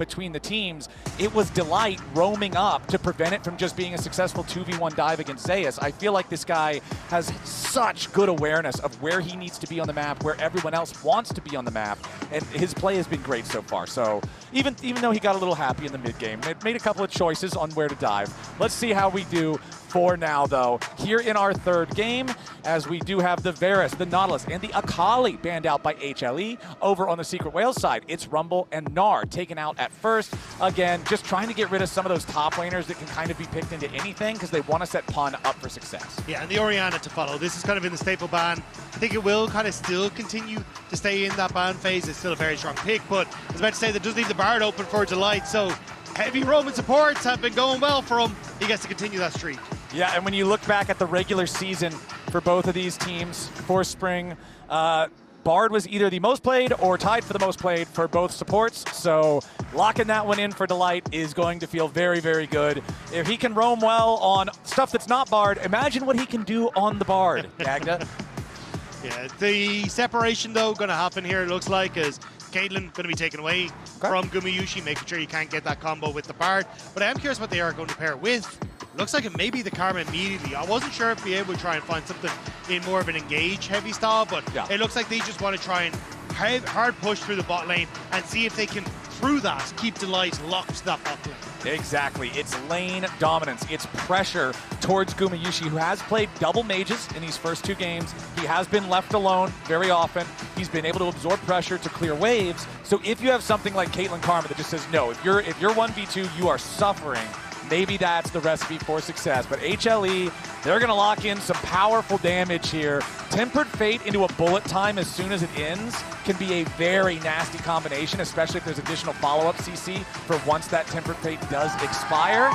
between the teams, it was Delight roaming up to prevent it from just being a successful 2v1 dive against Zeus. I feel like this guy has such good awareness of where he needs to be on the map, where everyone else wants to be on the map, and his play has been great so far. So even though he got a little happy in the mid game, made a couple of choices on where to dive. Let's see how we do for now, though, here in our third game, as we do have the Varus, the Nautilus, and the Akali banned out by HLE. Over on the Secret Whales side, it's Rumble and Gnar taken out at first. Again, just trying to get rid of some of those top laners that can kind of be picked into anything because they want to set Pun up for success. Yeah, and the Orianna to follow. This is kind of in the staple ban. I think it will kind of still continue to stay in that ban phase. It's still a very strong pick, but I was about to say that does leave the Bard open for Delight, so heavy Roman supports have been going well for him. He gets to continue that streak. Yeah, and when you look back at the regular season for both of these teams for spring, Bard was either the most played or tied for the most played for both supports, so locking that one in for Delight is going to feel very, very good. If he can roam well on stuff that's not Bard, imagine what he can do on the Bard, Dagda. Yeah, the separation, though, going to happen here, it looks like, is Caitlyn going to be taken away from Gumayusi, making sure you can't get that combo with the Bard. But I am curious what they are going to pair with. Looks like it may be the Karma immediately. I wasn't sure if we'd be able to try and find something in more of an engage heavy style, but it looks like they just want to try and hard push through the bot lane and see if they can, through that, keep Delight locked to that bot lane. Exactly. It's lane dominance. It's pressure towards Gumayusi, who has played double mages in these first two games. He has been left alone very often. He's been able to absorb pressure to clear waves. So if you have something like Caitlyn Karma that just says, no, if you're 1v2, you are suffering, maybe that's the recipe for success. But HLE, they're going to lock in some powerful damage here. Tempered Fate into a bullet time as soon as it ends can be a very nasty combination, especially if there's additional follow-up CC for once that Tempered Fate does expire.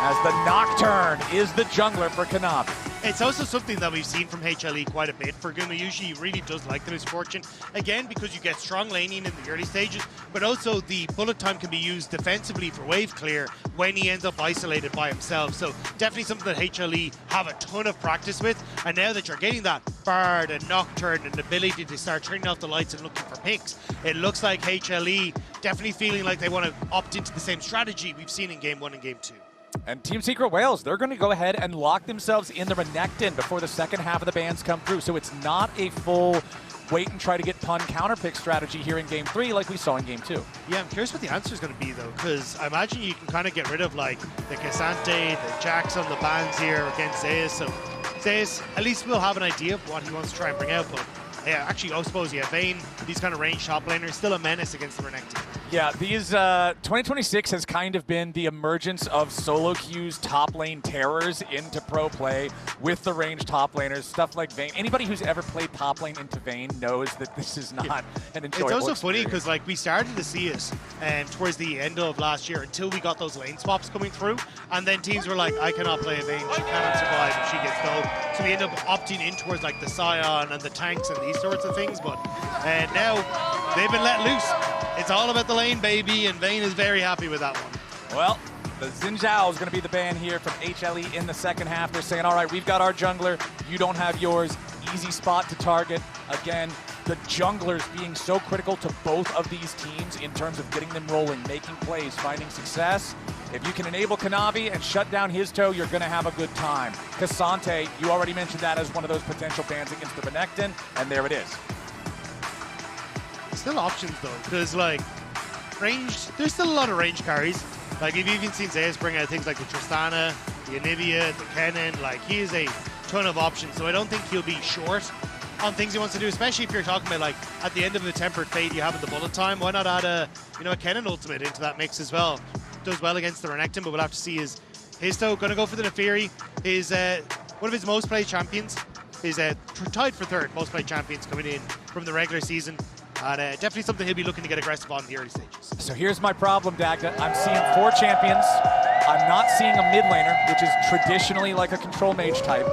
As the Nocturne is the jungler for Kanavi. It's also something that we've seen from HLE quite a bit for Gumayusi. He really does like the misfortune. Again, because you get strong laning in the early stages, but also the bullet time can be used defensively for wave clear when he ends up isolated by himself. So definitely something that HLE have a ton of practice with. And now that you're getting that Bard and Nocturne and the ability to start turning off the lights and looking for picks, it looks like HLE definitely feeling like they want to opt into the same strategy we've seen in Game 1 and Game 2. And Team Secret Whales, they're going to go ahead and lock themselves in the Renekton before the second half of the bans come through. So it's not a full wait and try to get Pun counterpick strategy here in Game 3 like we saw in Game 2. Yeah, I'm curious what the answer is going to be, though, because I imagine you can kind of get rid of, like, the Cassante, the Jax on the bans here against Zeus. So Zeus, at least we'll have an idea of what he wants to try and bring out, but yeah, actually, I suppose, yeah, Vayne, these kind of ranged top laners, still a menace against the Renekton. Yeah, these 2026 has kind of been the emergence of solo queues top lane terrors into pro play with the ranged top laners, stuff like Vayne. Anybody who's ever played top lane into Vayne knows that this is not an enjoyable It's also funny because, like, we started to see it towards the end of last year until we got those lane swaps coming through, and then teams were like, I cannot play a Vayne, she cannot survive if she gets dull. So we end up opting in towards, like, the Scion and the tanks and these sorts of things, but now they've been let loose. It's all about the lane, baby, and Vayne is very happy with that one. Well, the Xin Zhao is going to be the ban here from HLE in the second half. They're saying, all right, we've got our jungler, you don't have yours. Easy spot to target. Again, the junglers being so critical to both of these teams in terms of getting them rolling, making plays, finding success. If you can enable Kanavi and shut down Hizto, you're going to have a good time. Cassante, you already mentioned that as one of those potential bans against the Renekton, and there it is. Still options, though, because, like, ranged, there's still a lot of range carries. Like, you've even seen Zeus bring out things like the Tristana, the Anivia, the Kennen. Like, he is a ton of options, so I don't think he'll be short on things he wants to do, especially if you're talking about, like, at the end of the Tempered Fate, you have the bullet time. Why not add a Kennen ultimate into that mix as well? Does well against the Renekton, but we'll have to see. Is Hizto going to go for the Naafiri? Is one of his most played champions is tied for third most played champions coming in from the regular season. And definitely something he'll be looking to get aggressive on in the early stages. So here's my problem, Dagda. I'm seeing 4 champions. I'm not seeing a mid laner, which is traditionally like a control mage type.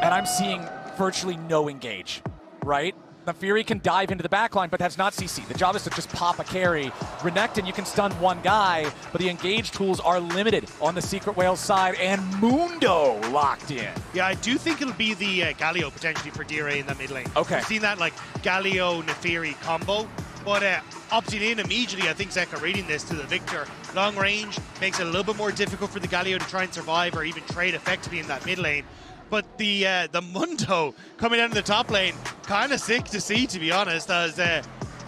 And I'm seeing virtually no engage, right? Naafiri can dive into the backline, but that's not CC. The job is to just pop a carry. Renekton, you can stun one guy, but the engage tools are limited on the Secret Whales side, and Mundo locked in. Yeah, I do think it'll be the Galio potentially for DRA in that mid lane. Okay. I've seen that, like, Galio-Naafiri combo But opting in immediately, I think Zeka reading this to the Viktor. Long range makes it a little bit more difficult for the Galio to try and survive or even trade effectively in that mid lane. But the Mundo coming down to the top lane, kind of sick to see, to be honest, as I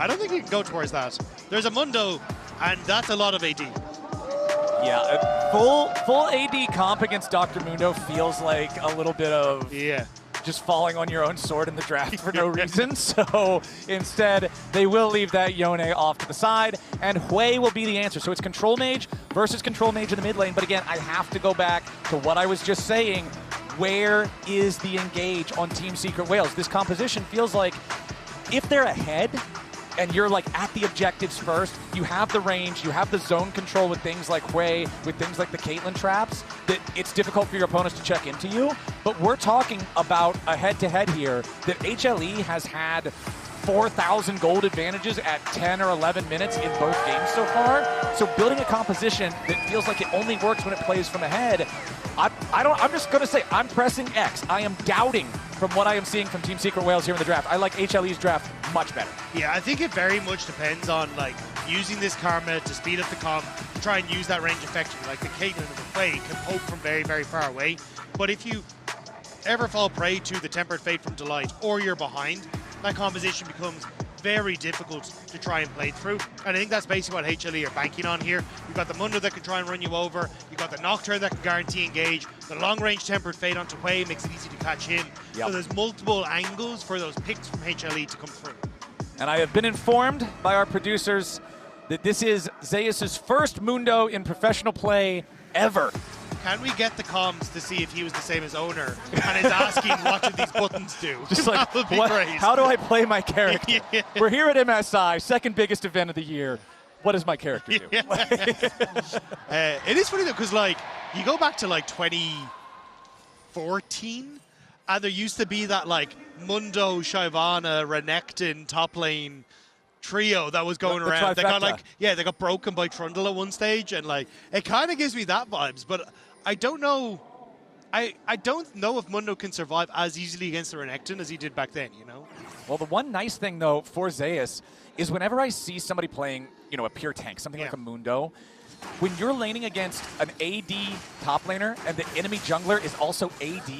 don't think he can go towards that. There's a Mundo, and that's a lot of AD. Yeah, a full AD comp against Dr. Mundo feels like a little bit of just falling on your own sword in the draft for no reason. So instead, they will leave that Yone off to the side, and Hwei will be the answer. So it's Control Mage versus Control Mage in the mid lane. But again, I have to go back to what I was just saying. Where is the engage on Team Secret Whales? This composition feels like if they're ahead, and you're like at the objectives first, you have the range, you have the zone control with things like Hwei, with things like the Caitlyn traps, that it's difficult for your opponents to check into you. But we're talking about a head-to-head here that HLE has had 4,000 gold advantages at 10 or 11 minutes in both games so far. So building a composition that feels like it only works when it plays from ahead, I'm just going to say, I'm pressing X. I am doubting from what I am seeing from Team Secret Whales here in the draft. I like HLE's draft much better. Yeah, I think it very much depends on like using this Karma to speed up the comp, to try and use that range effectively. Like the Caitlyn and the Hwei can poke from very, very far away. But if you ever fall prey to the Tempered Fate from Delight, or you're behind, that composition becomes very difficult to try and play through. And I think that's basically what HLE are banking on here. You've got the Mundo that can try and run you over. You've got the Nocturne that can guarantee engage. The long-range Tempered Fate onto Hwei makes it easy to catch him. Yep. So there's multiple angles for those picks from HLE to come through. And I have been informed by our producers that this is Zeus's first Mundo in professional play ever. Can we get the comms to see if he was the same as owner and is asking what do these buttons do? Just like, that would be what, great. How do I play my character? Yeah. We're here at MSI, second biggest event of the year. What does my character do? Yeah. It is funny though, because like you go back to like 2014, and there used to be that like Mundo, Shyvana, Renekton top lane trio that was going around. They got like, they got broken by Trundle at one stage, and like it kind of gives me that vibes. But I don't know. I don't know if Mundo can survive as easily against the Renekton as he did back then. You know. Well, the one nice thing though for Zeus is whenever I see somebody playing, a pure tank, something like a Mundo, when you're laning against an AD top laner and the enemy jungler is also AD,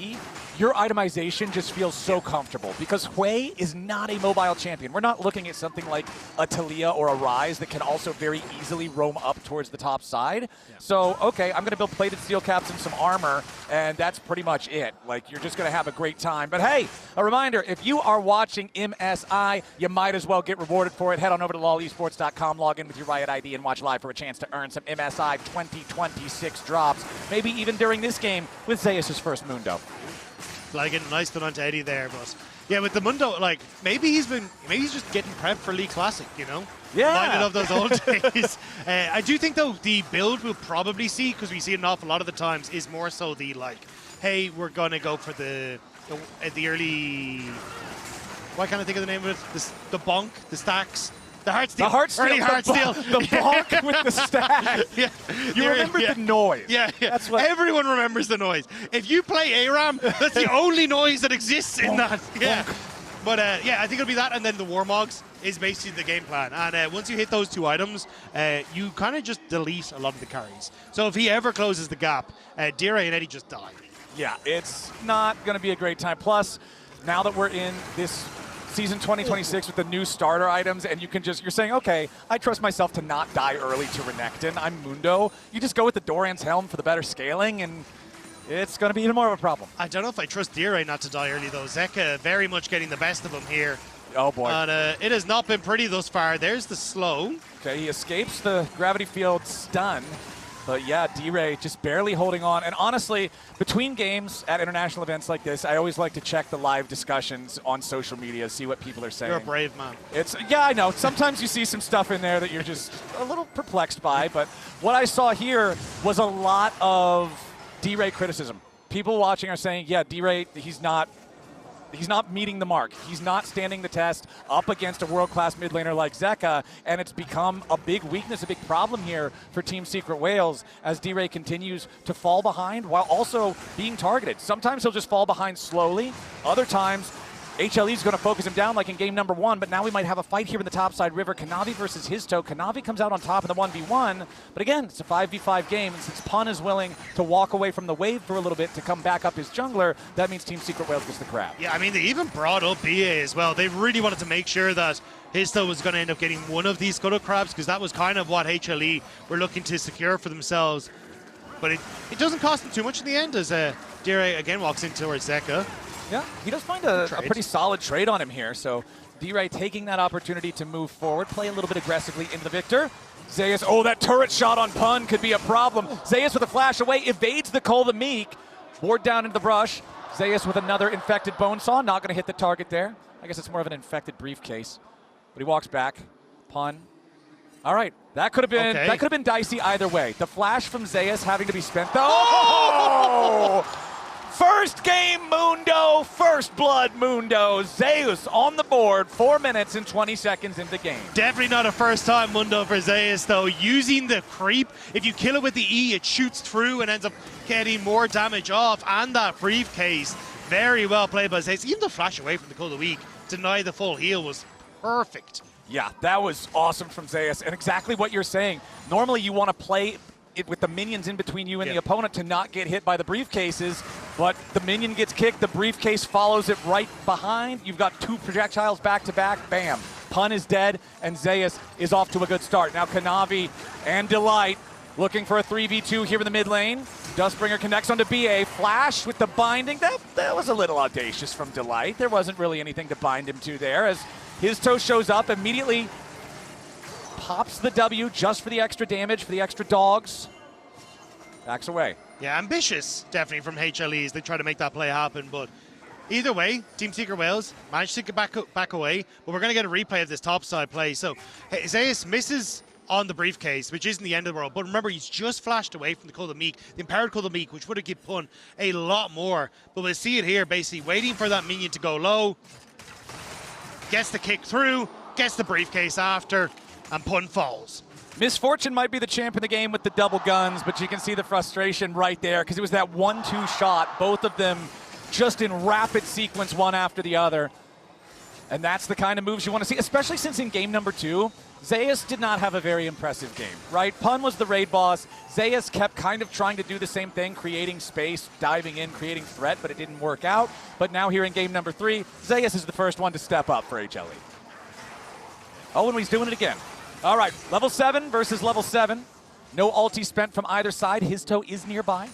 your itemization just feels so comfortable because Hwei is not a mobile champion. We're not looking at something like a Talia or a Ryze that can also very easily roam up towards the top side. So, okay, I'm going to build plated steel caps and some armor, and that's pretty much it. Like, you're just going to have a great time. But hey, a reminder, if you are watching MSI, you might as well get rewarded for it. Head on over to lolesports.com, log in with your Riot ID, and watch live for a chance to earn some MSI 2026 drops, maybe even during this game with Zeus' first Mundo. Like a nice done onto Eddie there, but yeah, with the Mundo, like maybe he's just getting prepped for League Classic, Yeah. Reminded of those old days. I do think though the build we'll probably see, because we see it an awful lot of the times, is more so the like, hey, we're gonna go for the early. Why can't I think of the name of it? The bonk, the stacks. The Heartsteel. The Heartsteel. Early Heartsteel. The bonk with the stack. Yeah. You remember the noise. Yeah. That's what everyone remembers the noise. If you play ARAM, that's the only noise that exists in that. Yeah. But I think it'll be that, and then the Warmogs is basically the game plan. And once you hit those two items, you kind of just delete a lot of the carries. So if he ever closes the gap, Dire and Eddie just die. Yeah, it's not going to be a great time. Plus, now that we're in this season 2026 with the new starter items, and you're saying, okay, I trust myself to not die early to Renekton. I'm Mundo. You just go with the Doran's Helm for the better scaling, and it's going to be even more of a problem. I don't know if I trust Dire not to die early, though. Zeka very much getting the best of him here. Oh, boy. And it has not been pretty thus far. There's the slow. Okay, he escapes the gravity field stun. But yeah, D-Ray just barely holding on. And honestly, between games at international events like this, I always like to check the live discussions on social media, see what people are saying. You're a brave man. Yeah, I know. Sometimes you see some stuff in there that you're just a little perplexed by. But what I saw here was a lot of D-Ray criticism. People watching are saying, yeah, D-Ray, he's not meeting the mark. He's not standing the test up against a world-class mid laner like Zeka, and it's become a big weakness, a big problem here for Team Secret Whales as D-Ray continues to fall behind while also being targeted. Sometimes he'll just fall behind slowly. Other times, HLE is going to focus him down like in game number 1, but now we might have a fight here in the topside river. Kanavi versus Hizto. Kanavi comes out on top in the 1v1, but again, it's a 5v5 game, and since Pun is willing to walk away from the wave for a little bit to come back up his jungler, that means Team Secret Whales gets the crab. Yeah, I mean, they even brought up BA as well. They really wanted to make sure that Hizto was going to end up getting one of these Scuttle Crabs, because that was kind of what HLE were looking to secure for themselves. But it doesn't cost them too much in the end, as Dire again walks in towards Zeka. Yeah, he does find a pretty solid trade on him here. So D-Ray taking that opportunity to move forward, play a little bit aggressively into the Viktor. Zeus, oh, that turret shot on Pun could be a problem. Zeus with a flash away, evades the Cole the Meek. Ward down into the brush. Zeus with another infected Bonesaw, not going to hit the target there. I guess it's more of an infected briefcase. But he walks back. Pun. All right, that could have been dicey either way. The flash from Zeus having to be spent though. Oh! First game Mundo, first blood Mundo. Zeus on the board, 4 minutes and 20 seconds into the game. Definitely not a first time Mundo for Zeus though. Using the creep, if you kill it with the E, it shoots through and ends up getting more damage off. And that briefcase, very well played by Zeus. Even the flash away from the Cold of Week, deny the full heal was perfect. Yeah, that was awesome from Zeus, and exactly what you're saying. Normally you want to play it with the minions in between you and the opponent to not get hit by the briefcases, but the minion gets kicked, the briefcase follows it right behind. You've got 2 projectiles back to back, bam. Pun is dead, and Zeus is off to a good start. Now Kanavi and Delight looking for a 3v2 here in the mid lane. Dustbringer connects onto BA. Flash with the binding. That was a little audacious from Delight. There wasn't really anything to bind him to there, as Hizto shows up, immediately pops the W just for the extra damage, for the extra dogs. Backs away. Yeah, ambitious, definitely, from HLE as they try to make that play happen. But either way, Team Secret Whales managed to get back away. But we're going to get a replay of this topside play. So Zeus misses on the briefcase, which isn't the end of the world. But remember, he's just flashed away from the Cold of Meek, the Empowered Cold of Meek, which would have given Pun a lot more. But we'll see it here, basically waiting for that minion to go low. Gets the kick through, gets the briefcase after, and Pun falls. Misfortune might be the champ in the game with the double guns, but you can see the frustration right there, because it was that 1-2 shot, both of them just in rapid sequence, one after the other. And that's the kind of moves you want to see, especially since in game number 2, Zeus did not have a very impressive game, right? Pun was the raid boss. Zeus kept kind of trying to do the same thing, creating space, diving in, creating threat, but it didn't work out. But now here in game number 3, Zeus is the first one to step up for HLE. Oh, and he's doing it again. All right, level 7 versus level 7. No ulti spent from either side. Hizto is nearby.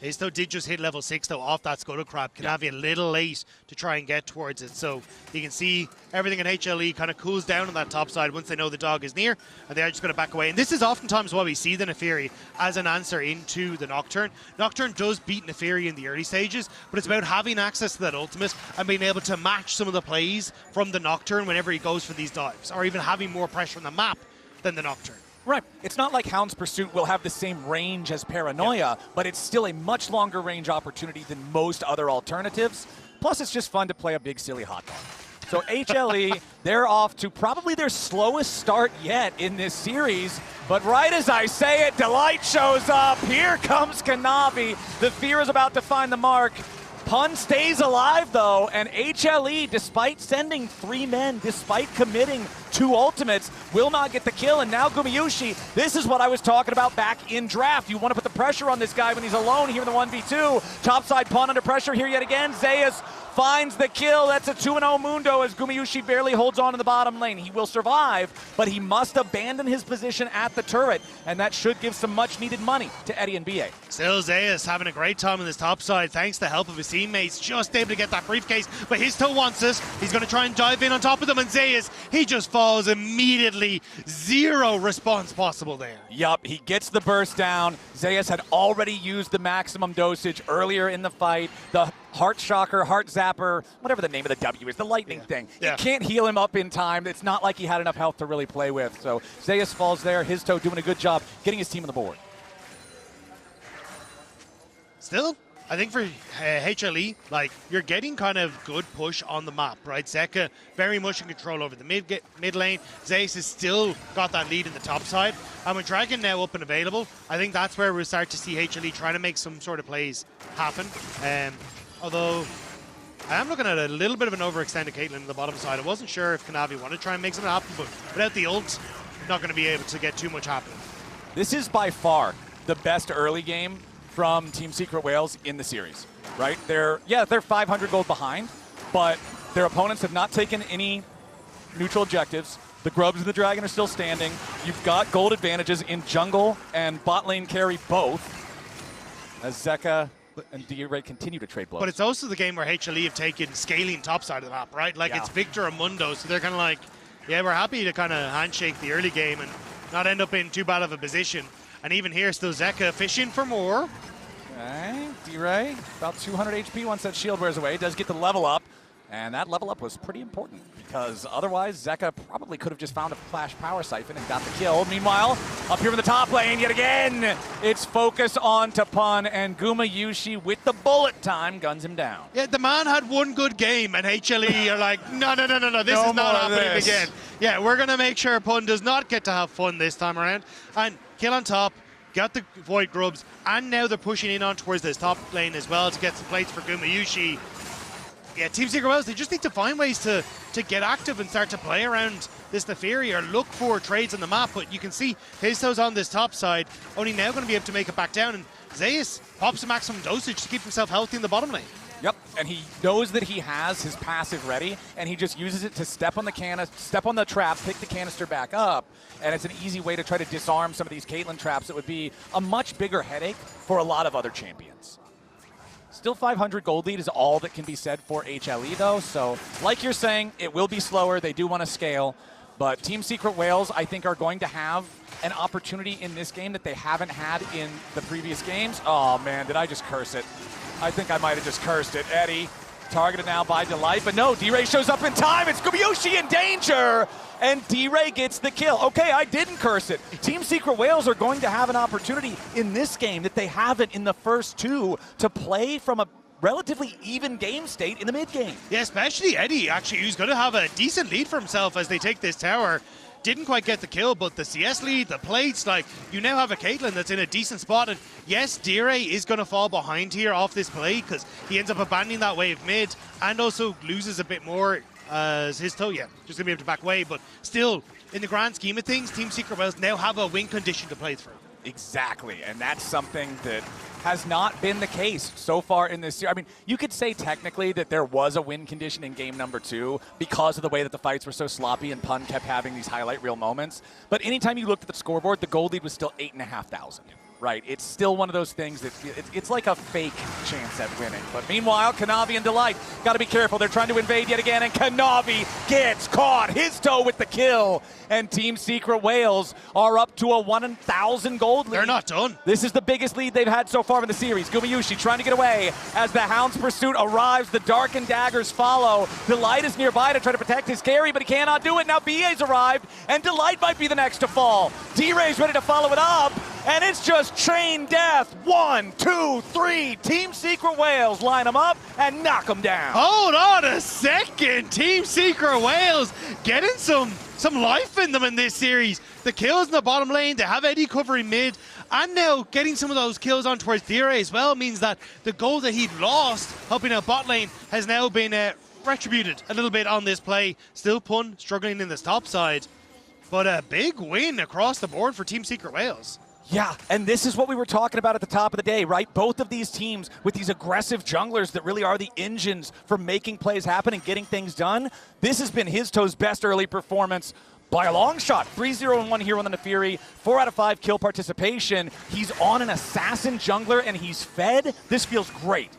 Hizto did just hit level 6 though off that Scuttle Crab. Kanavi a little late to try and get towards it. So you can see everything in HLE kind of cools down on that top side once they know the dog is near, and they are just going to back away. And this is oftentimes why we see the Naafiri as an answer into the Nocturne. Nocturne does beat Naafiri in the early stages, but it's about having access to that ultimate and being able to match some of the plays from the Nocturne whenever he goes for these dives, or even having more pressure on the map than the Nocturne. Right. It's not like Hound's Pursuit will have the same range as Paranoia, but it's still a much longer range opportunity than most other alternatives. Plus, it's just fun to play a big, silly hot dog. So HLE, they're off to probably their slowest start yet in this series. But right as I say it, Delight shows up. Here comes Kanavi. The fear is about to find the mark. Pun stays alive, though, and HLE, despite sending 3 men, despite committing 2 ultimates, will not get the kill. And now Gumayusi, this is what I was talking about back in draft. You want to put the pressure on this guy when he's alone here in the 1v2. Topside Pun under pressure here yet again. Zeus finds the kill. That's a 2-0 Mundo as Gumayusi barely holds on in the bottom lane. He will survive, but he must abandon his position at the turret, and that should give some much-needed money to Eddie and BA. Still Zeus having a great time on this top side thanks to the help of his teammates. Just able to get that briefcase, but Hizto wants it. He's going to try and dive in on top of them, and Zeus, he just falls immediately. 0 response possible there. Yup, he gets the burst down. Zeus had already used the maximum dosage earlier in the fight. The Heart Shocker, Heart Zapper, whatever the name of the W is, the lightning thing. It can't heal him up in time. It's not like he had enough health to really play with. So Zeus falls there. Hizto doing a good job getting his team on the board. Still, I think for HLE, like, you're getting kind of good push on the map, right? Zeka very much in control over the mid lane. Zeus has still got that lead in the top side. And with Dragon now up and available, I think that's where we'll start to see HLE trying to make some sort of plays happen. Although I am looking at a little bit of an overextended Caitlyn on the bottom side. I wasn't sure if Kanavi wanted to try and make something happen, but without the ult, not going to be able to get too much happening. This is by far the best early game from Team Secret Whales in the series, right? They're 500 gold behind, but their opponents have not taken any neutral objectives. The Grubs and the Dragon are still standing. You've got gold advantages in jungle and bot lane carry both, as Zeka and D-Ray continue to trade blows. But it's also the game where HLE have taken scaling top side of the map, right? Like, it's Viktor and Mundo, so they're kind of like, yeah, we're happy to kind of handshake the early game and not end up in too bad of a position. And even here, still Zeka fishing for more. Okay, D-Ray, about 200 HP once that shield wears away. Does get the level up, and that level up was pretty important because otherwise Zeka probably could have just found a flash power siphon and got the kill. Meanwhile, up here in the top lane yet again, it's focus on Tapun, and Gumayusi with the bullet time guns him down. Yeah, the man had one good game, and HLE are like, no, this is not happening again. Yeah, we're going to make sure Pun does not get to have fun this time around. And kill on top, got the Void Grubs, and now they're pushing in on towards this top lane as well to get some plates for Gumayusi. Yeah, Team Secret Whales, they just need to find ways to get active and start to play around this Naafiri or look for trades on the map. But you can see Hizto's on this top side, only now going to be able to make it back down. And Zeus pops a maximum dosage to keep himself healthy in the bottom lane. Yep, and he knows that he has his passive ready, and he just uses it to step on the trap, pick the canister back up, and it's an easy way to try to disarm some of these Caitlyn traps that would be a much bigger headache for a lot of other champions. Still 500 gold lead is all that can be said for HLE though, so like you're saying, it will be slower, they do want to scale, but Team Secret Whales I think are going to have an opportunity in this game that they haven't had in the previous games. Oh man, did I just curse it? I think I might have just cursed it. Eddie, targeted now by Delight, but no, D-Ray shows up in time, it's Gumayusi in danger! And D-Ray gets the kill. Okay, I didn't curse it. Team Secret Whales are going to have an opportunity in this game that they haven't in the first two to play from a relatively even game state in the mid game. Yeah, especially Eddie, actually, who's going to have a decent lead for himself as they take this tower. Didn't quite get the kill, but the CS lead, the plates, like, you now have a Caitlyn that's in a decent spot. And yes, D-Ray is going to fall behind here off this play because he ends up abandoning that wave mid and also loses a bit more as Hizto, yeah, just going to be able to back away. But still, in the grand scheme of things, Team Secret Whales now have a win condition to play through. Exactly, and that's something that has not been the case so far in this series. I mean, you could say technically that there was a win condition in game number 2 because of the way that the fights were so sloppy and Pun kept having these highlight reel moments. But anytime you looked at the scoreboard, the gold lead was still 8,500. Right, it's still one of those things that it's like a fake chance at winning. But meanwhile, Kanavi and Delight got to be careful. They're trying to invade yet again, and Kanavi gets caught. Hizto with the kill, and Team Secret Whales are up to a 1,000 gold lead. They're not done. This is the biggest lead they've had so far in the series. Gumayusi trying to get away as the Hound's pursuit arrives. The Dark and Daggers follow. Delight is nearby to try to protect his carry, but he cannot do it. Now BA's arrived, and Delight might be the next to fall. D-Ray's ready to follow it up. And it's just chain death. 1, 2, 3. Team Secret Whales line them up and knock them down. Hold on a second. Team Secret Whales getting some life in them in this series. The kills in the bottom lane, they have Eddie covering mid, and now getting some of those kills on towards D-Ray as well means that the goal that he'd lost helping out bot lane has now been retributed a little bit on this play. Still Pun struggling in this top side, but a big win across the board for Team Secret Whales. Yeah, and this is what we were talking about at the top of the day, right? Both of these teams with these aggressive junglers that really are the engines for making plays happen and getting things done. This has been Hizto's best early performance by a long shot. 3-0-1 here on the Naafiri, 4 out of 5 kill participation. He's on an assassin jungler and he's fed. This feels great.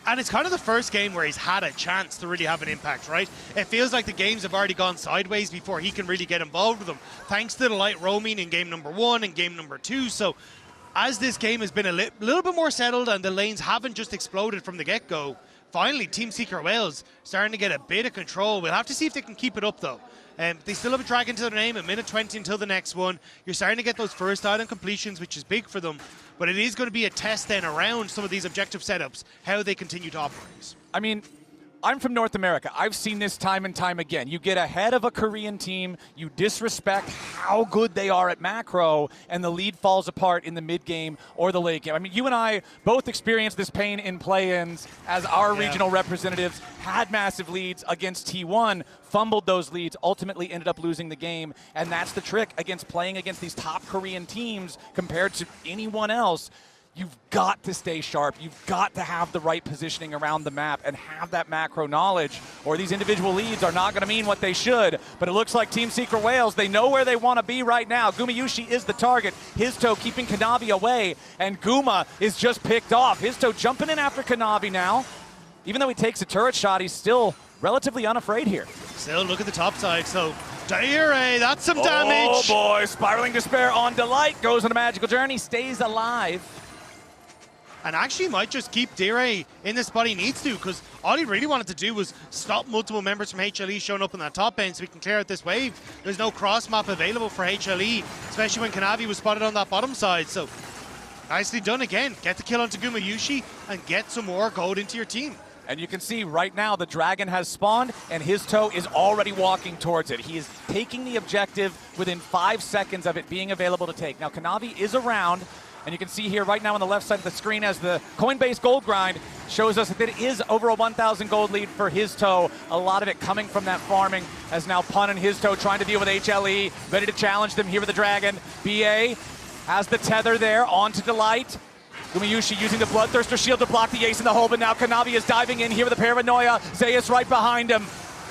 And it's kind of the first game where he's had a chance to really have an impact, right? It feels like the games have already gone sideways before he can really get involved with them, thanks to the light roaming in game number 1 and game number 2. So as this game has been a little bit more settled and the lanes haven't just exploded from the get-go, finally Team Secret Whales starting to get a bit of control. We'll have to see if they can keep it up though. They still have a dragon to their name, a minute 20 until the next one. You're starting to get those first island completions, which is big for them. But it is going to be a test then around some of these objective setups, how they continue to operate. I mean, I'm from North America. I've seen this time and time again. You get ahead of a Korean team, you disrespect how good they are at macro, and the lead falls apart in the mid game or the late game. I mean, you and I both experienced this pain in play-ins as our regional representatives had massive leads against T1, fumbled those leads, ultimately ended up losing the game, and that's the trick against playing against these top Korean teams compared to anyone else. You've got to stay sharp. You've got to have the right positioning around the map and have that macro knowledge, or these individual leads are not going to mean what they should. But it looks like Team Secret Whales, they know where they want to be right now. Gumayusi is the target. Hizto keeping Kanavi away, and Guma is just picked off. Hizto jumping in after Kanavi now. Even though he takes a turret shot, he's still relatively unafraid here. Still, look at the top side. So, Daejeon, that's some damage. Oh boy, Spiraling Despair on Delight, goes on a magical journey, stays alive. And actually might just keep Daejeon in the spot he needs to, because all he really wanted to do was stop multiple members from HLE showing up in that top lane so we can clear out this wave. There's no cross map available for HLE, especially when Kanavi was spotted on that bottom side. So nicely done again. Get the kill onto Gumayusi and get some more gold into your team. And you can see right now the dragon has spawned and Hizto is already walking towards it. He is taking the objective within 5 seconds of it being available to take. Now Kanavi is around, and you can see here right now on the left side of the screen as the Coinbase gold grind shows us that it is over a 1,000 gold lead for Hizto. A lot of it coming from that farming, as now Pun and Hizto trying to deal with HLE, ready to challenge them here with the dragon. BA has the tether there onto Delight. Gumayusi using the Bloodthirster shield to block the ace in the hole, but now Kanavi is diving in here with the Paranoia. Zeus right behind him.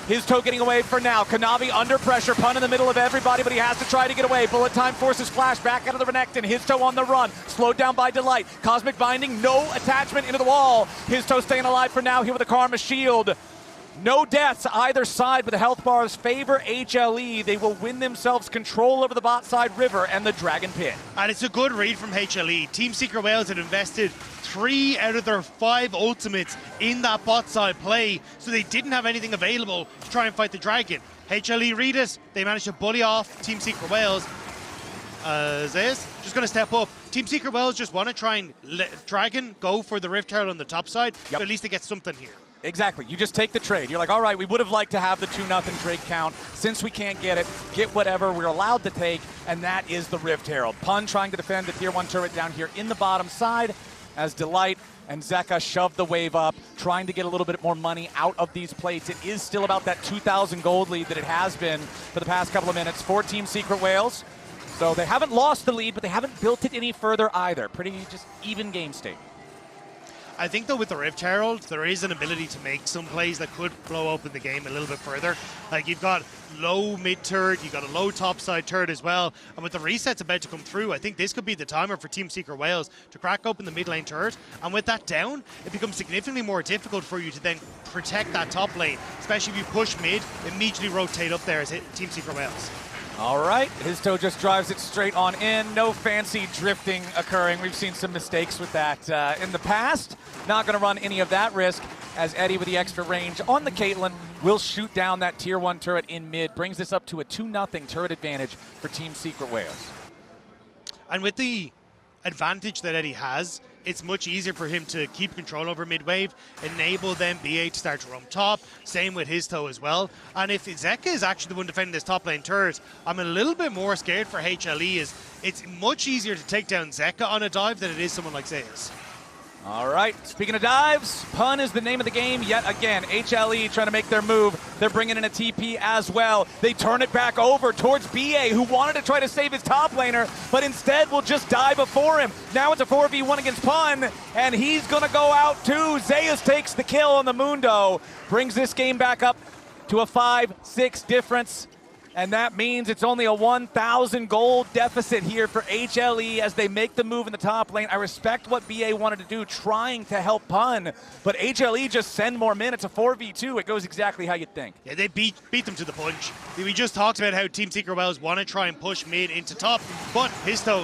Hizto getting away for now. Kanavi under pressure, Pun in the middle of everybody, but he has to try to get away. Bullet time forces Flash back out of the Renekton. Hizto on the run, slowed down by Delight. Cosmic Binding, no attachment into the wall. Hizto staying alive for now here with the Karma Shield. No deaths either side, but the health bars favor HLE. They will win themselves control over the bot side river and the Dragon Pit. And it's a good read from HLE. Team Secret Whales had invested 3 out of their 5 ultimates in that bot side play, so they didn't have anything available to try and fight the dragon. HLE read it, they managed to bully off Team Secret Whales. Zeus just going to step up. Team Secret Whales just want to try and let Dragon go for the Rift Herald on the top side, but at least they get something here. Exactly. You just take the trade. You're like, all right, we would have liked to have the 2-0 trade count. Since we can't get it, get whatever we're allowed to take, and that is the Rift Herald. Pun trying to defend the tier 1 turret down here in the bottom side as Delight and Zeka shove the wave up, trying to get a little bit more money out of these plates. It is still about that 2,000 gold lead that it has been for the past couple of minutes for Team Secret Whales. So they haven't lost the lead, but they haven't built it any further either. Pretty just even game state. I think, though, with the Rift Herald, there is an ability to make some plays that could blow open the game a little bit further. Like, you've got low mid turret, you've got a low top side turret as well, and with the resets about to come through, I think this could be the timer for Team Secret Whales to crack open the mid lane turret, and with that down, it becomes significantly more difficult for you to then protect that top lane, especially if you push mid, immediately rotate up there as Team Secret Whales. All right, Hizto just drives it straight on in. No fancy drifting occurring. We've seen some mistakes with that in the past. Not going to run any of that risk, as Eddie with the extra range on the Caitlyn will shoot down that tier 1 turret in mid. Brings this up to a 2-0 turret advantage for Team Secret Whales. And with the advantage that Eddie has, it's much easier for him to keep control over mid-wave, enable them BA to start to roam top, same with Hizto as well. And if Zeka is actually the one defending this top lane turret, I'm a little bit more scared for HLE, as it's much easier to take down Zeka on a dive than it is someone like Zeus. All right, speaking of dives, Pun is the name of the game yet again. HLE trying to make their move. They're bringing in a TP as well. They turn it back over towards BA, who wanted to try to save his top laner, but instead will just die before him. Now it's a 4v1 against Pun, and he's going to go out too. Zeus takes the kill on the Mundo, brings this game back up to a 5-6 difference. And that means it's only a 1,000 gold deficit here for HLE as they make the move in the top lane. I respect what BA wanted to do, trying to help Pun, but HLE just send more men. It's a 4v2. It goes exactly how you'd think. Yeah, they beat them to the punch. We just talked about how Team Secret Whales want to try and push mid into top, but Hizto,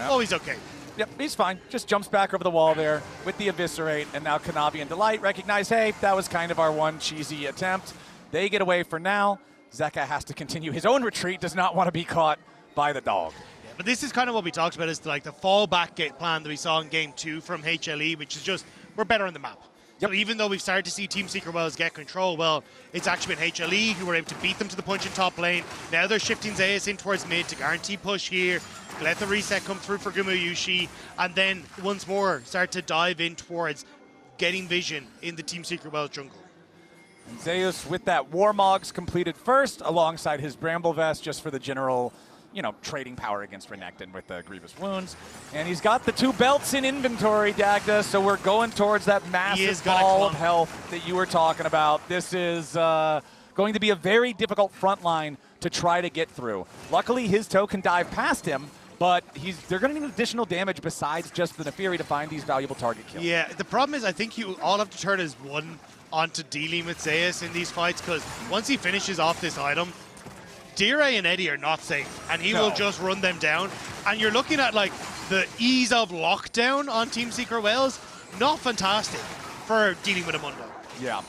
oh, he's okay. Yep, he's fine. Just jumps back over the wall there with the Eviscerate, and now Kanavi and Delight recognize, hey, that was kind of our one cheesy attempt. They get away for now. Zeka has to continue his own retreat, does not want to be caught by the dog. Yeah, but this is kind of what we talked about, is like the fallback plan that we saw in Game 2 from HLE, which is just, we're better on the map. So even though we've started to see Team Secret Wells get control, well, it's actually been HLE who were able to beat them to the punch in top lane. Now they're shifting Zeus in towards mid to guarantee push here, let the reset come through for Gumayusi, and then once more start to dive in towards getting vision in the Team Secret Wells jungle. And Zeus with that Warmogs completed first alongside his Bramble Vest just for the general, you know, trading power against Renekton with the Grievous Wounds. And he's got the 2 belts in inventory, Dagda, so we're going towards that massive ball of health that you were talking about. This is going to be a very difficult front line to try to get through. Luckily, Hizto can dive past him, but they're going to need additional damage besides just the Naafiri to find these valuable target kills. Yeah, the problem is I think you all have to turn as one onto dealing with Zeus in these fights, because once he finishes off this item, Dire and Eddie are not safe, and he will just run them down. And you're looking at like the ease of lockdown on Team Secret Wells, not fantastic for dealing with a Mundo. Yeah.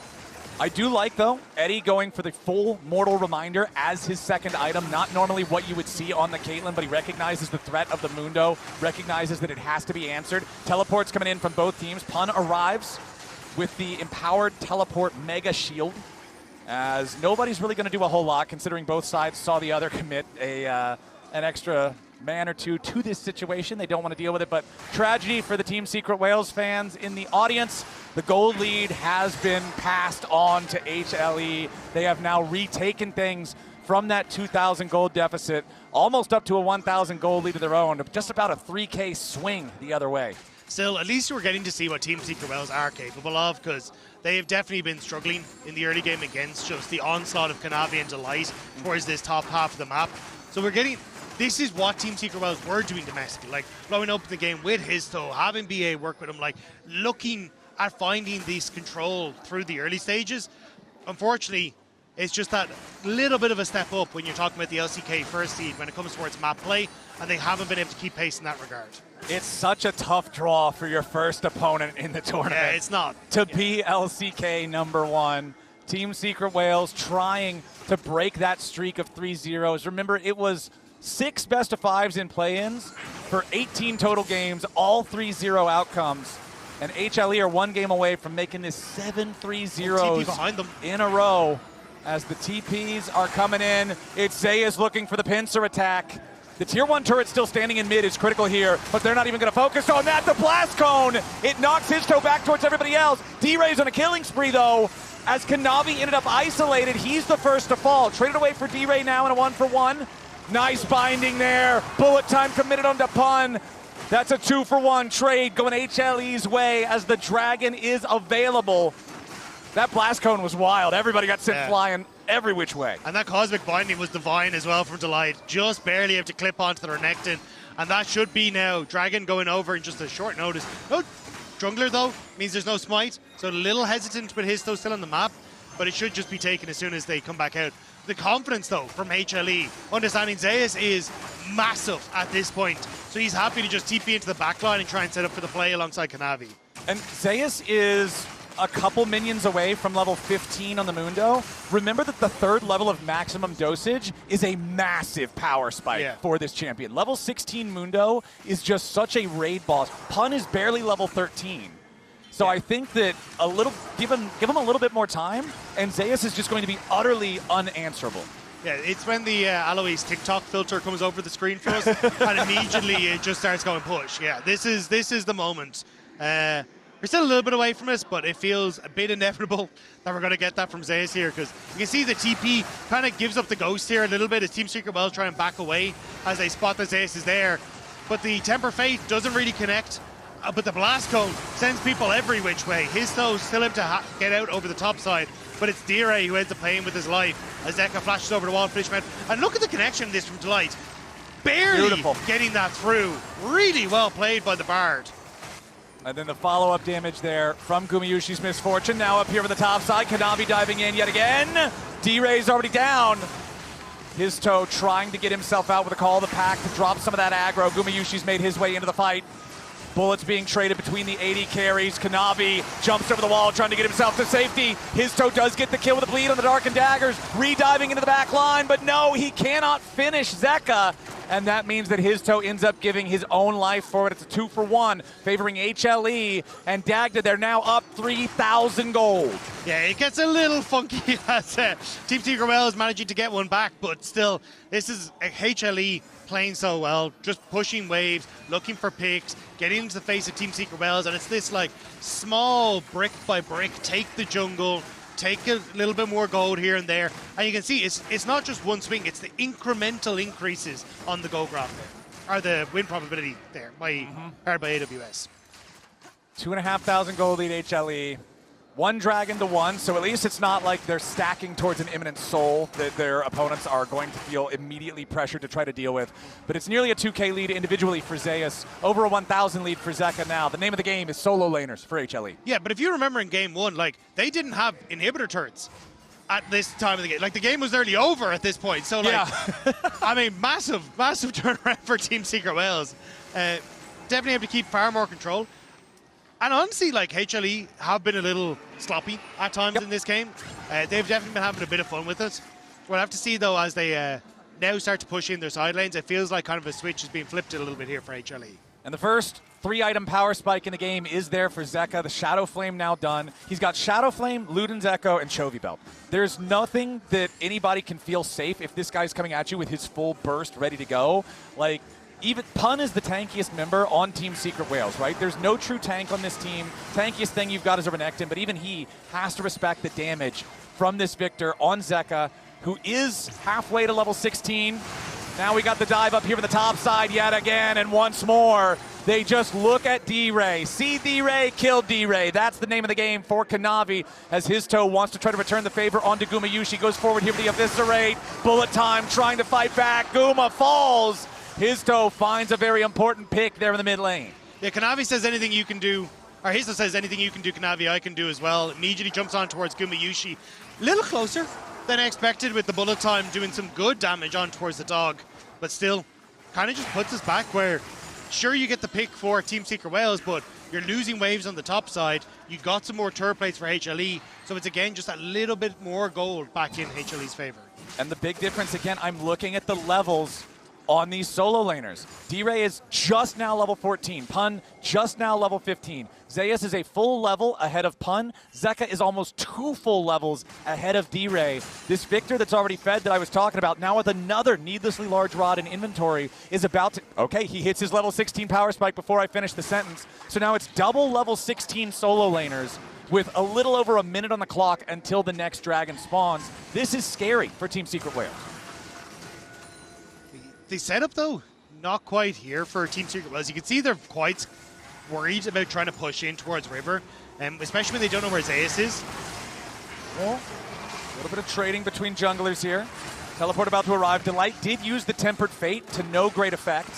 I do like, though, Eddie going for the full Mortal Reminder as his second item. Not normally what you would see on the Caitlyn, but he recognizes the threat of the Mundo, recognizes that it has to be answered. Teleports coming in from both teams. Pun arrives with the Empowered Teleport Mega Shield, as nobody's really going to do a whole lot, considering both sides saw the other commit an extra man or two to this situation. They don't want to deal with it, but tragedy for the Team Secret Wales fans in the audience. The gold lead has been passed on to HLE. They have now retaken things from that 2,000 gold deficit, almost up to a 1,000 gold lead of their own, just about a 3K swing the other way. Still, at least we're getting to see what Team Secret Wells are capable of, because they have definitely been struggling in the early game against just the onslaught of Kanavi and Delight towards this top half of the map. So we're getting, this is what Team Secret Wells were doing domestically, like blowing open the game with Hizto, having BA work with him, like looking at finding this control through the early stages. Unfortunately, it's just that little bit of a step up when you're talking about the LCK first seed when it comes towards map play, and they haven't been able to keep pace in that regard. It's such a tough draw for your first opponent in the tournament. Yeah, it's not. To be LCK #1. Team Secret Wales trying to break that streak of 3-0s. Remember, it was 6 best-of-5s in play-ins for 18 total games, all 3-0 outcomes. And HLE are 1 game away from making this 7 3-0s behind them in a row. As the TPs are coming in, it's Zeus looking for the pincer attack. The tier 1 turret still standing in mid is critical here, but they're not even going to focus on that. The blast cone, it knocks Hizto back towards everybody else. D-Ray's on a killing spree though, as Kanavi ended up isolated. He's the first to fall. Traded away for D-Ray now in a 1-for-1. Nice binding there. Bullet time committed onto Pun. That's a 2-for-1 trade going HLE's way as the Dragon is available. That blast cone was wild. Everybody got sent flying every which way. And that Cosmic Binding was divine as well from Delight. Just barely able to clip onto the Renekton. And that should be now Dragon going over in just a short notice. No jungler though, means there's no smite. So a little hesitant with Hizto still on the map, but it should just be taken as soon as they come back out. The confidence though from HLE, understanding Zeus is massive at this point. So he's happy to just TP into the backline and try and set up for the play alongside Kanavi. And Zeus is a couple minions away from level 15 on the Mundo. Remember that the 3rd level of maximum dosage is a massive power spike for this champion. Level 16 Mundo is just such a raid boss. Pun is barely level 13. So I think that give him a little bit more time, and Zeus is just going to be utterly unanswerable. Yeah, it's when the Alois TikTok filter comes over the screen for us, and immediately it just starts going push. Yeah, this is the moment. We're still a little bit away from this, but it feels a bit inevitable that we're going to get that from Zeus here, because you can see the TP kind of gives up the ghost here a little bit as Team Secret Wells try and back away as they spot that Zeus is there. But the Temper Fate doesn't really connect, but the Blast Cone sends people every which way. Hizto still able to get out over the top side, but it's Dire who ends up playing with his life as Zeka flashes over the wall, finish him out. And look at the connection in this from Delight. Barely getting that through. Really well played by the Bard. And then the follow-up damage there from Gumayusi's Misfortune. Now up here on the top side, Kanavi diving in yet again. D-Ray's already down. Hizto trying to get himself out with a call of the pack to drop some of that aggro. Gumayusi's made his way into the fight. Bullets being traded between the 80 carries. Kanavi jumps over the wall trying to get himself to safety. Hizto does get the kill with a bleed on the Dark and Daggers. Re-diving into the back line, but no, he cannot finish Zeka and that means that Hizto ends up giving his own life for it. It's a 2-for-1, favoring HLE, and Dagda, they're now up 3,000 gold. Yeah, it gets a little funky as Team Secret Well is managing to get one back, but still, this is a HLE playing so well, just pushing waves, looking for picks, getting into the face of Team Secret Wells, and it's this like small brick by brick, take the jungle, take a little bit more gold here and there, and you can see it's not just one swing, it's the incremental increases on the gold graph there, or the win probability there, powered by AWS. 2,500 gold lead HLE. 1 dragon to 1, so at least it's not like they're stacking towards an imminent soul that their opponents are going to feel immediately pressured to try to deal with. But it's nearly a 2K lead individually for Zeus, over a 1,000 lead for Zeka now. The name of the game is solo laners for HLE. Yeah, but if you remember in game 1, like, they didn't have inhibitor turrets at this time of the game. Like, the game was nearly over at this point. So, like, yeah. I mean, massive turnaround for Team Secret Wales. Definitely have to keep far more control. And honestly, like, HLE have been a little sloppy at times in this game. They've definitely been having a bit of fun with it. We'll have to see, though, as they now start to push in their side lanes. It feels like kind of a switch is being flipped a little bit here for HLE. And the first 3-item power spike in the game is there for Zeka. The Shadow Flame now done. He's got Shadow Flame, Luden's Echo, and Chovy Belt. There's nothing that anybody can feel safe if this guy's coming at you with his full burst ready to go. Like, even Pun is the tankiest member on Team Secret Wales, right? There's no true tank on this team. Tankiest thing you've got is a Renekton, but even he has to respect the damage from this Viktor on Zeka, who is halfway to level 16. Now we got the dive up here from the top side yet again, and once more, they just look at D-Ray. See D-Ray, kill D-Ray. That's the name of the game for Kanavi, as Hizto wants to try to return the favor onto Gumayusi. Goes forward here with the Eviscerate. Bullet time, trying to fight back. Guma falls. Hizto finds a very important pick there in the mid lane. Yeah, Kanavi says anything you can do, or Hizto says anything you can do, Kanavi, I can do as well. Immediately jumps on towards Gumayusi. A little closer than I expected with the bullet time, doing some good damage on towards the dog, but still kind of just puts us back where, sure, you get the pick for Team Secret Wales, but you're losing waves on the top side. You got some more turret plates for HLE, so it's again just a little bit more gold back in HLE's favor. And the big difference, again, I'm looking at the levels on these solo laners. D-Ray is just now level 14. Pun just now level 15. Zeus is a full level ahead of Pun. Zeka is almost 2 full levels ahead of D-Ray. This Viktor that's already fed that I was talking about, now with another needlessly large rod in inventory, is about to... Okay, he hits his level 16 power spike before I finish the sentence. So now it's double level 16 solo laners with a little over a minute on the clock until the next dragon spawns. This is scary for Team Secret Wales. The setup, though, not quite here for Team Secret Wales. You can see they're quite worried about trying to push in towards River, especially when they don't know where Zeus is. Well, a little bit of trading between junglers here. Teleport about to arrive. Delight did use the Tempered Fate to no great effect.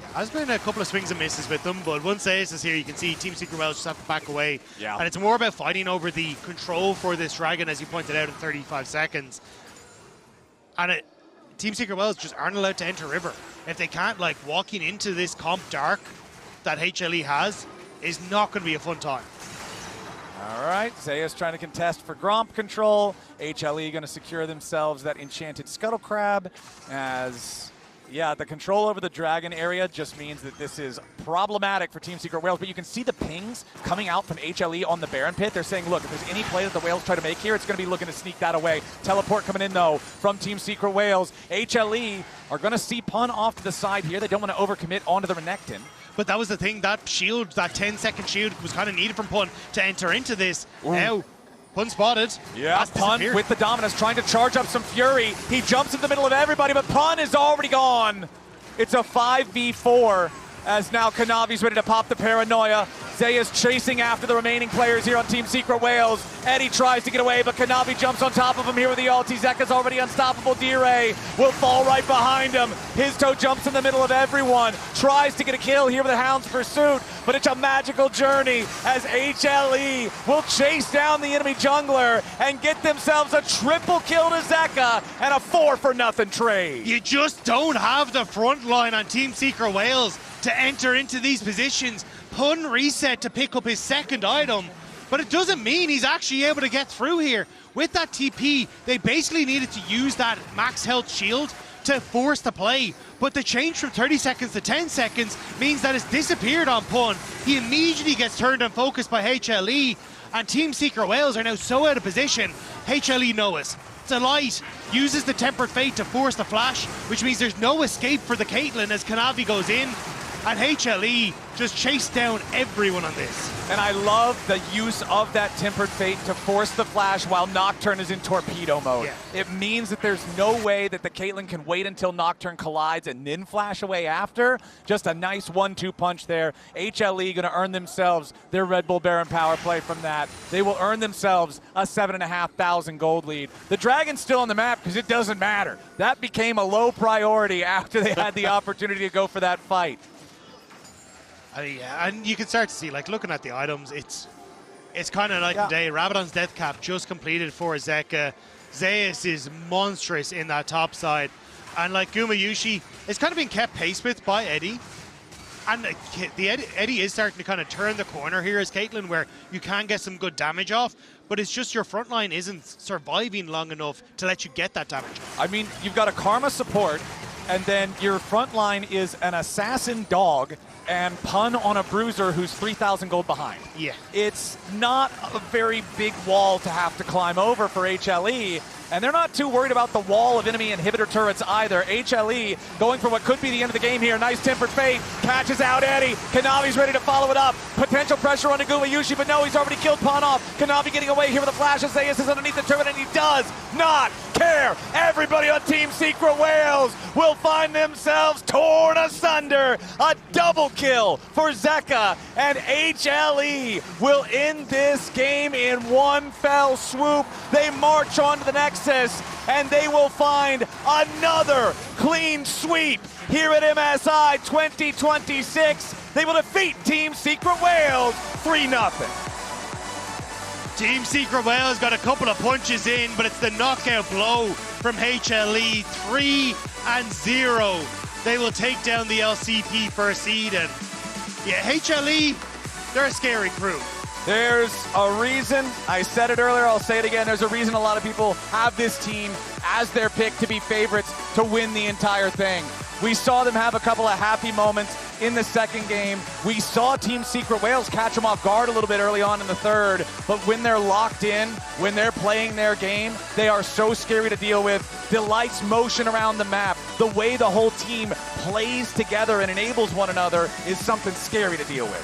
Yeah, there's been a couple of swings and misses with them, but once Zeus is here, you can see Team Secret Wales just have to back away. Yeah. And it's more about fighting over the control for this dragon, as you pointed out, in 35 seconds. And Team Secret Wales just aren't allowed to enter River. If they can't, like, walking into this comp dark that HLE has is not going to be a fun time. All right, Zeus trying to contest for Gromp control. HLE going to secure themselves that enchanted Scuttle Crab as... Yeah, the control over the dragon area just means that this is problematic for Team Secret Wales, but you can see the pings coming out from HLE on the Baron Pit. They're saying, look, if there's any play that the Wales try to make here, it's going to be looking to sneak that away. Teleport coming in, though, from Team Secret Wales. HLE are going to see Pun off to the side here. They don't want to overcommit onto the Renekton. But that was the thing, that shield, that 10-second shield was kind of needed from Pun to enter into this. Ooh. Now, Pun spotted. Yeah, Pun with the Dominus trying to charge up some fury. He jumps in the middle of everybody, but Pun is already gone. It's a 5v4 as now Kanavi's ready to pop the paranoia. Zeus chasing after the remaining players here on Team Secret Wales. Eddie tries to get away, but Kanavi jumps on top of him here with the ulti. Zeka's already unstoppable. D-Ray will fall right behind him. Hizto jumps in the middle of everyone. Tries to get a kill here with the Hound's Pursuit, but it's a magical journey as HLE will chase down the enemy jungler and get themselves a triple kill to Zeka and a 4-for-0 trade. You just don't have the front line on Team Secret Wales to enter into these positions. Pun reset to pick up his second item, but it doesn't mean he's actually able to get through here. With that TP, they basically needed to use that max health shield to force the play. But the change from 30 seconds to 10 seconds means that it's disappeared on Pun. He immediately gets turned and focused by HLE, and Team Secret Wales are now so out of position. HLE know it. Delight uses the Tempered Fate to force the flash, which means there's no escape for the Caitlyn as Kanavi goes in, and HLE just chased down everyone on this. And I love the use of that Tempered Fate to force the flash while Nocturne is in torpedo mode. Yeah. It means that there's no way that the Caitlyn can wait until Nocturne collides and then flash away after. Just a nice 1-2 punch there. HLE gonna earn themselves their Red Bull Baron power play from that. They will earn themselves a 7,500 gold lead. The Dragon's still on the map because it doesn't matter. That became a low priority after they had the opportunity to go for that fight. Yeah, and you can start to see, like, looking at the items, it's kind of like today. Rabadon's Death Cap just completed for Zeka. Zeus is monstrous in that top side. And like Gumayusi, it's kind of been kept pace with by Eddie. And Eddie is starting to kind of turn the corner here as Caitlyn, where you can get some good damage off, but it's just your front line isn't surviving long enough to let you get that damage off. I mean, you've got a Karma support, and then your front line is an Assassin Dog and Pun on a Bruiser who's 3,000 gold behind. Yeah. It's not a very big wall to have to climb over for HLE, and they're not too worried about the wall of enemy inhibitor turrets either. HLE going for what could be the end of the game here. Nice Tempered Fate, catches out Eddie. Kanavi's ready to follow it up. Potential pressure on Gumayusi, but no, he's already killed Pun off. Kanavi getting away here with a flash as Zeus is underneath the turret, and he does not care. Everybody on Team Secret Wales will find themselves torn asunder. A double kill for Zeka, and HLE will end this game in one fell swoop. They march on to the Nexus, and they will find another clean sweep here at MSI 2026. They will defeat Team Secret Wales 3-0. Team Secret Wales got a couple of punches in, but it's the knockout blow from HLE, 3-0. They will take down the LCP first seed, and yeah, HLE, they're a scary crew. There's a reason, I said it earlier, I'll say it again, there's a reason a lot of people have this team as their pick to be favorites to win the entire thing. We saw them have a couple of happy moments in the second game. We saw Team Secret Wales catch them off guard a little bit early on in the third, but when they're locked in, when they're playing their game, they are so scary to deal with. Delight's motion around the map, the way the whole team plays together and enables one another is something scary to deal with.